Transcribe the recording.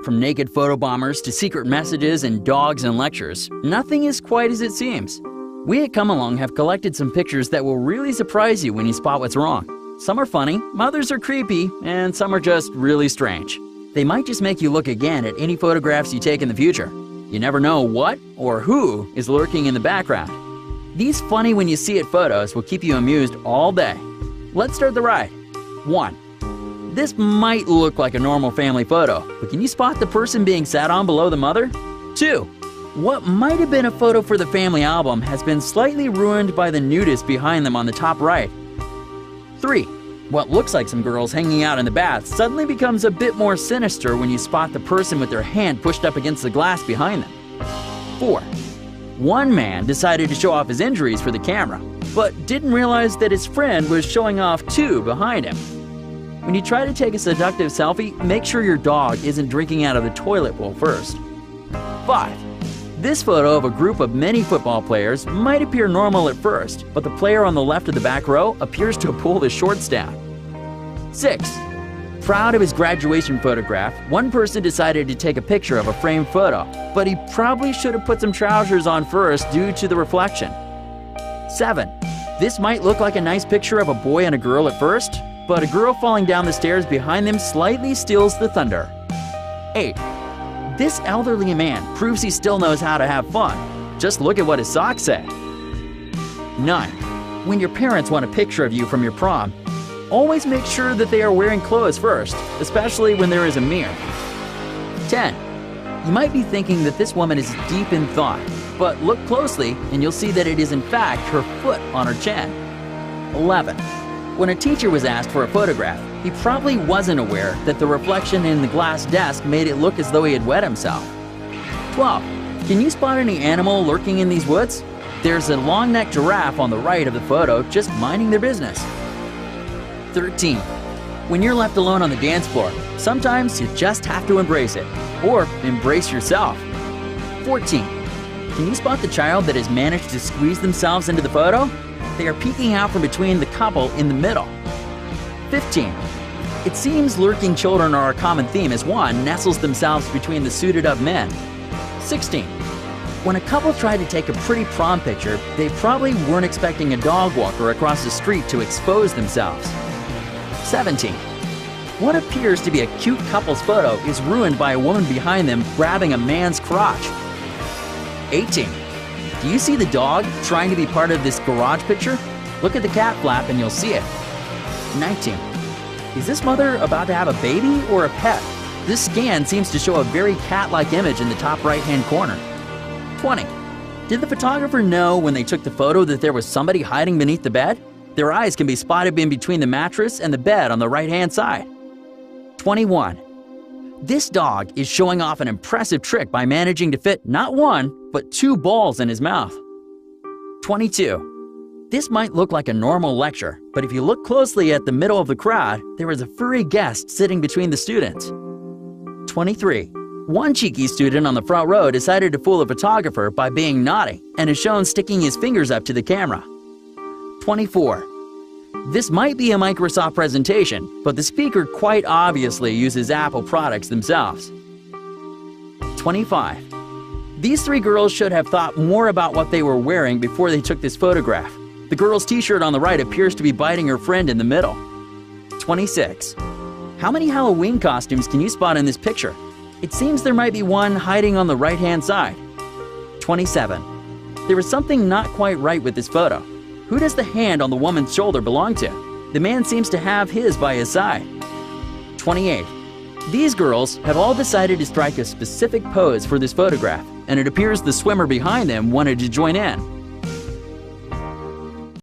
From naked photobombers to secret messages and dogs and lectures, nothing is quite as it seems. We at Come Along have collected some pictures that will really surprise you when you spot what's wrong. Some are funny, others are creepy, and some are just really strange. They might just make you look again at any photographs you take in the future. You never know what or who is lurking in the background. These funny when you see it photos will keep you amused all day. Let's start the ride. 1. This might look like a normal family photo, but can you spot the person being sat on below the mother? 2. What might have been a photo for the family album has been slightly ruined by the nudist behind them on the top right. 3. What looks like some girls hanging out in the bath suddenly becomes a bit more sinister when you spot the person with their hand pushed up against the glass behind them. 4. One man decided to show off his injuries for the camera, but didn't realize that his friend was showing off too behind him. When you try to take a seductive selfie, make sure your dog isn't drinking out of the toilet bowl first. 5. This photo of a group of many football players might appear normal at first, but the player on the left of the back row appears to have pulled his shorts down. 6. Proud of his graduation photograph, one person decided to take a picture of a framed photo, but he probably should have put some trousers on first due to the reflection. 7. This might look like a nice picture of a boy and a girl at first, but a girl falling down the stairs behind them slightly steals the thunder. 8. This elderly man proves he still knows how to have fun. Just look at what his socks say. 9. When your parents want a picture of you from your prom, always make sure that they are wearing clothes first, especially when there is a mirror. 10. You might be thinking that this woman is deep in thought, but look closely and you'll see that it is in fact her foot on her chin. 11. When a teacher was asked for a photograph, he probably wasn't aware that the reflection in the glass desk made it look as though he had wet himself. 12. Can you spot any animal lurking in these woods? There's a long-necked giraffe on the right of the photo just minding their business. 13. When you're left alone on the dance floor, sometimes you just have to embrace it, or embrace yourself. 14. Can you spot the child that has managed to squeeze themselves into the photo? They are peeking out from between the couple in the middle. 15. It seems lurking children are a common theme as one nestles themselves between the suited-up men. 16. When a couple tried to take a pretty prom picture, they probably weren't expecting a dog walker across the street to expose themselves. 17. What appears to be a cute couple's photo is ruined by a woman behind them grabbing a man's crotch. 18. Do you see the dog trying to be part of this garage picture? Look at the cat flap and you'll see it. 19. Is this mother about to have a baby or a pet? This scan seems to show a very cat-like image in the top right-hand corner. 20. Did the photographer know when they took the photo that there was somebody hiding beneath the bed? Their eyes can be spotted in between the mattress and the bed on the right-hand side. 21. This dog is showing off an impressive trick by managing to fit not one, but 2 balls in his mouth. 22. This might look like a normal lecture, but if you look closely at the middle of the crowd, there is a furry guest sitting between the students. 23. One cheeky student on the front row decided to fool the photographer by being naughty and is shown sticking his fingers up to the camera. 24. This might be a Microsoft presentation, but the speaker quite obviously uses Apple products themselves. 25. These 3 girls should have thought more about what they were wearing before they took this photograph. The girl's t-shirt on the right appears to be biting her friend in the middle. 26. How many Halloween costumes can you spot in this picture? It seems there might be one hiding on the right-hand side. 27. There is something not quite right with this photo. Who does the hand on the woman's shoulder belong to? The man seems to have his by his side. 28. These girls have all decided to strike a specific pose for this photograph, and it appears the swimmer behind them wanted to join in.